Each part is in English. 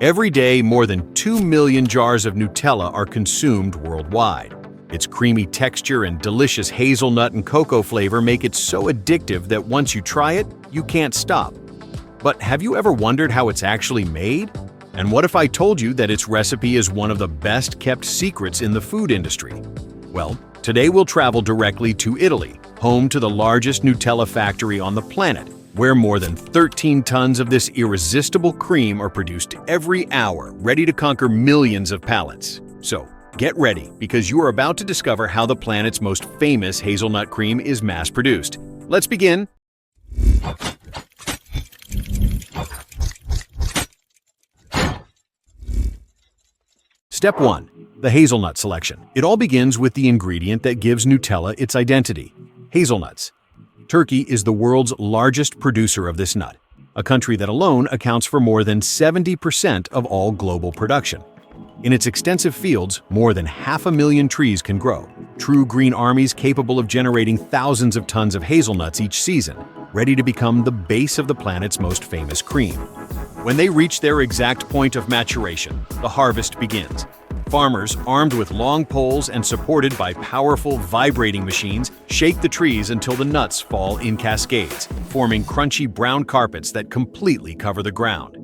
Every day, more than 2 million jars of Nutella are consumed worldwide. Its creamy texture and delicious hazelnut and cocoa flavor make it so addictive that once you try it, you can't stop. But have you ever wondered how it's actually made? And what if I told you that its recipe is one of the best-kept secrets in the food industry? Well, today we'll travel directly to Italy, home to the largest Nutella factory on the planet, where more than 13 tons of this irresistible cream are produced every hour, ready to conquer millions of palates. So, get ready, because you are about to discover how the planet's most famous hazelnut cream is mass-produced. Let's begin. Step 1. The hazelnut selection. It all begins with the ingredient that gives Nutella its identity: hazelnuts. Turkey is the world's largest producer of this nut, a country that alone accounts for more than 70% of all global production. In its extensive fields, more than 500,000 trees can grow, true green armies capable of generating thousands of tons of hazelnuts each season, ready to become the base of the planet's most famous cream. When they reach their exact point of maturation, the harvest begins. Farmers, armed with long poles and supported by powerful, vibrating machines, shake the trees until the nuts fall in cascades, forming crunchy brown carpets that completely cover the ground.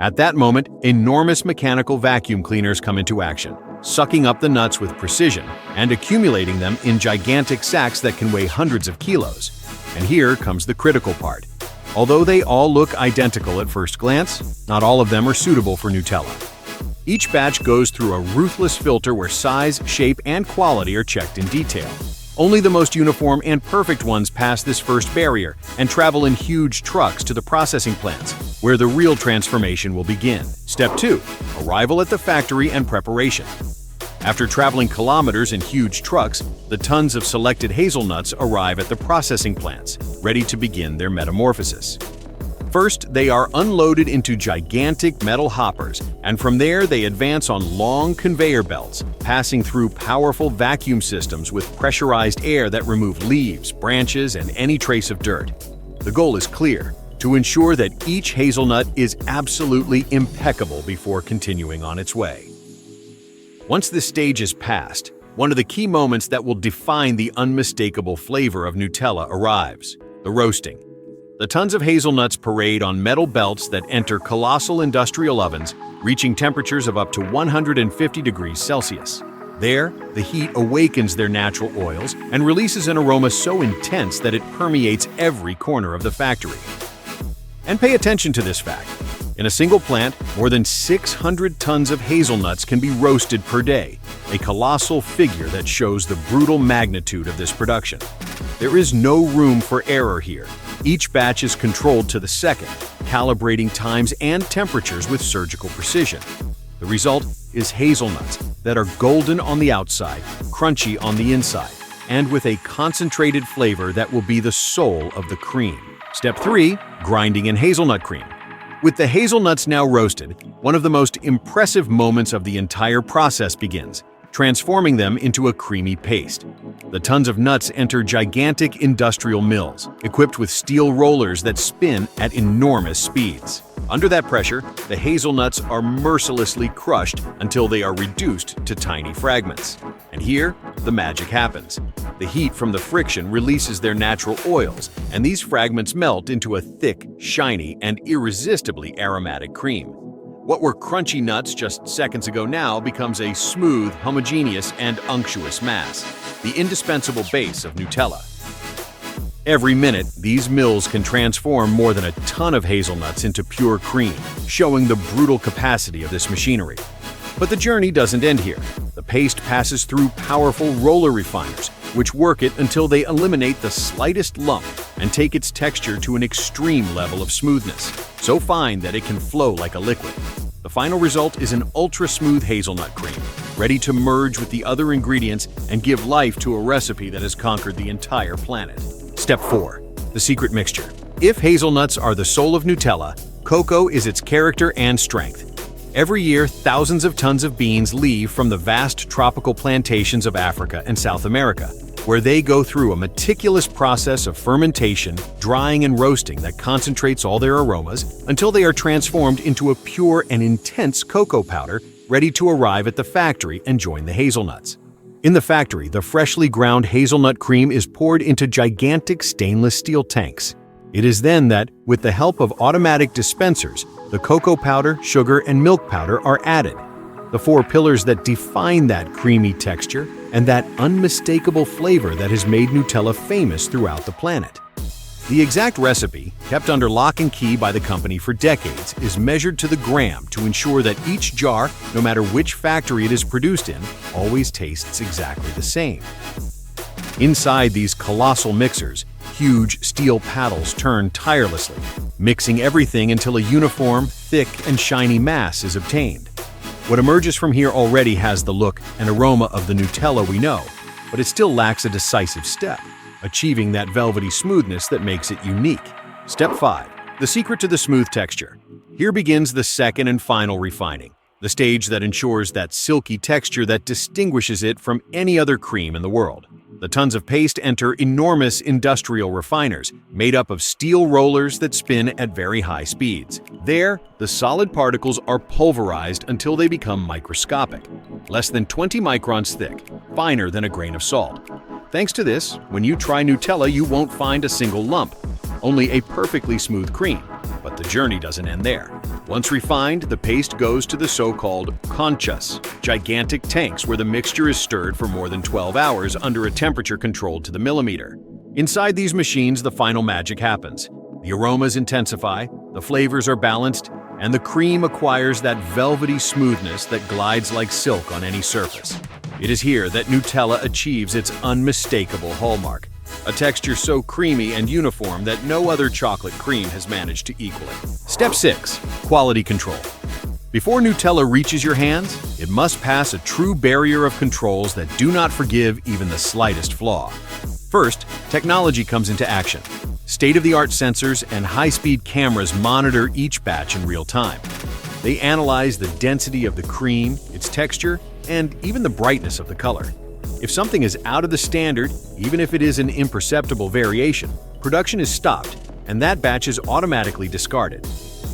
At that moment, enormous mechanical vacuum cleaners come into action, sucking up the nuts with precision and accumulating them in gigantic sacks that can weigh hundreds of kilos. And here comes the critical part. Although they all look identical at first glance, not all of them are suitable for Nutella. Each batch goes through a ruthless filter where size, shape, and quality are checked in detail. Only the most uniform and perfect ones pass this first barrier and travel in huge trucks to the processing plants, where the real transformation will begin. Step 2. Arrival at the factory and preparation. After traveling kilometers in huge trucks, the tons of selected hazelnuts arrive at the processing plants, ready to begin their metamorphosis. First, they are unloaded into gigantic metal hoppers, and from there they advance on long conveyor belts, passing through powerful vacuum systems with pressurized air that remove leaves, branches, and any trace of dirt. The goal is clear: to ensure that each hazelnut is absolutely impeccable before continuing on its way. Once this stage is passed, one of the key moments that will define the unmistakable flavor of Nutella arrives: the roasting. The tons of hazelnuts parade on metal belts that enter colossal industrial ovens, reaching temperatures of up to 150 degrees Celsius. There, the heat awakens their natural oils and releases an aroma so intense that it permeates every corner of the factory. And pay attention to this fact. In a single plant, more than 600 tons of hazelnuts can be roasted per day, a colossal figure that shows the brutal magnitude of this production. There is no room for error here. Each batch is controlled to the second, calibrating times and temperatures with surgical precision. The result is hazelnuts that are golden on the outside, crunchy on the inside, and with a concentrated flavor that will be the soul of the cream. Step 3. Grinding in hazelnut cream. With the hazelnuts now roasted, one of the most impressive moments of the entire process begins, transforming them into a creamy paste. The tons of nuts enter gigantic industrial mills, equipped with steel rollers that spin at enormous speeds. Under that pressure, the hazelnuts are mercilessly crushed until they are reduced to tiny fragments. And here, the magic happens. The heat from the friction releases their natural oils, and these fragments melt into a thick, shiny, and irresistibly aromatic cream. What were crunchy nuts just seconds ago now becomes a smooth, homogeneous, and unctuous mass, the indispensable base of Nutella. Every minute, these mills can transform more than a ton of hazelnuts into pure cream, showing the brutal capacity of this machinery. But the journey doesn't end here. The paste passes through powerful roller refiners, which work it until they eliminate the slightest lump and take its texture to an extreme level of smoothness, so fine that it can flow like a liquid. The final result is an ultra-smooth hazelnut cream, ready to merge with the other ingredients and give life to a recipe that has conquered the entire planet. Step 4. The secret mixture. If hazelnuts are the soul of Nutella, cocoa is its character and strength. Every year, thousands of tons of beans leave from the vast tropical plantations of Africa and South America, where they go through a meticulous process of fermentation, drying, and roasting that concentrates all their aromas until they are transformed into a pure and intense cocoa powder ready to arrive at the factory and join the hazelnuts. In the factory, the freshly ground hazelnut cream is poured into gigantic stainless steel tanks. It is then that, with the help of automatic dispensers, the cocoa powder, sugar, and milk powder are added. The four pillars that define that creamy texture and that unmistakable flavor that has made Nutella famous throughout the planet. The exact recipe, kept under lock and key by the company for decades, is measured to the gram to ensure that each jar, no matter which factory it is produced in, always tastes exactly the same. Inside these colossal mixers, huge steel paddles turn tirelessly, mixing everything until a uniform, thick, and shiny mass is obtained. What emerges from here already has the look and aroma of the Nutella we know, but it still lacks a decisive step, achieving that velvety smoothness that makes it unique. Step 5. The secret to the smooth texture. Here begins the second and final refining, the stage that ensures that silky texture that distinguishes it from any other cream in the world. The tons of paste enter enormous industrial refiners, made up of steel rollers that spin at very high speeds. There, the solid particles are pulverized until they become microscopic, less than 20 microns thick, finer than a grain of salt. Thanks to this, when you try Nutella, you won't find a single lump, only a perfectly smooth cream. But the journey doesn't end there. Once refined, the paste goes to the so-called conchas, gigantic tanks where the mixture is stirred for more than 12 hours under a temperature controlled to the millimeter. Inside these machines, the final magic happens. The aromas intensify, the flavors are balanced, and the cream acquires that velvety smoothness that glides like silk on any surface. It is here that Nutella achieves its unmistakable hallmark, a texture so creamy and uniform that no other chocolate cream has managed to equal it. Step 6. Quality control. Before Nutella reaches your hands, it must pass a true barrier of controls that do not forgive even the slightest flaw. First, technology comes into action. State-of-the-art sensors and high-speed cameras monitor each batch in real time. They analyze the density of the cream, its texture, and even the brightness of the color. If something is out of the standard, even if it is an imperceptible variation, production is stopped, and that batch is automatically discarded.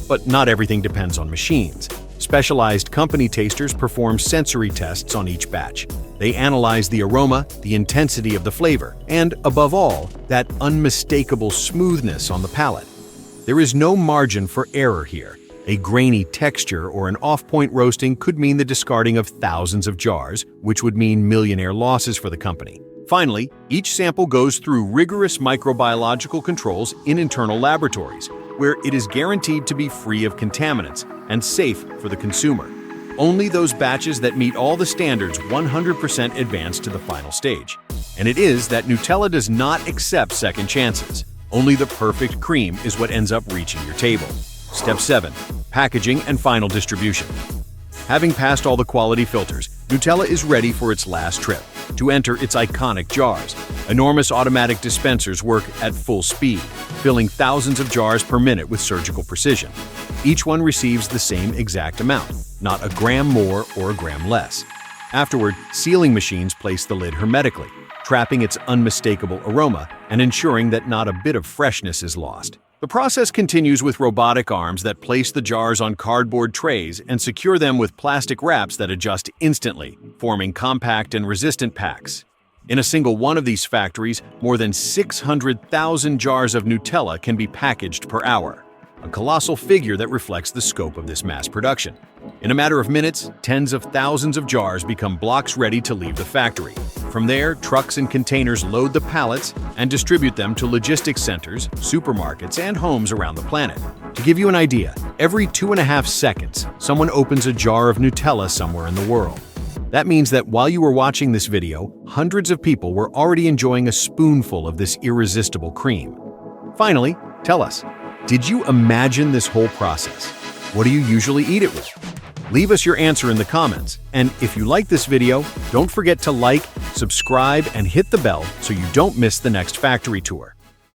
But not everything depends on machines. Specialized company tasters perform sensory tests on each batch. They analyze the aroma, the intensity of the flavor, and, above all, that unmistakable smoothness on the palate. There is no margin for error here. A grainy texture or an off-point roasting could mean the discarding of thousands of jars, which would mean millionaire losses for the company. Finally, each sample goes through rigorous microbiological controls in internal laboratories, where it is guaranteed to be free of contaminants and safe for the consumer. Only those batches that meet all the standards 100% advance to the final stage. And it is that Nutella does not accept second chances. Only the perfect cream is what ends up reaching your table. Step 7. Packaging and final distribution. Having passed all the quality filters, Nutella is ready for its last trip, to enter its iconic jars. Enormous automatic dispensers work at full speed, filling thousands of jars per minute with surgical precision. Each one receives the same exact amount, not a gram more or a gram less. Afterward, sealing machines place the lid hermetically, trapping its unmistakable aroma and ensuring that not a bit of freshness is lost. The process continues with robotic arms that place the jars on cardboard trays and secure them with plastic wraps that adjust instantly, forming compact and resistant packs. In a single one of these factories, more than 600,000 jars of Nutella can be packaged per hour, a colossal figure that reflects the scope of this mass production. In a matter of minutes, tens of thousands of jars become blocks ready to leave the factory. From there, trucks and containers load the pallets and distribute them to logistics centers, supermarkets, and homes around the planet. To give you an idea, every 2.5 seconds, someone opens a jar of Nutella somewhere in the world. That means that while you were watching this video, hundreds of people were already enjoying a spoonful of this irresistible cream. Finally, tell us, did you imagine this whole process? What do you usually eat it with? Leave us your answer in the comments. And if you like this video, don't forget to like, subscribe, and hit the bell so you don't miss the next factory tour.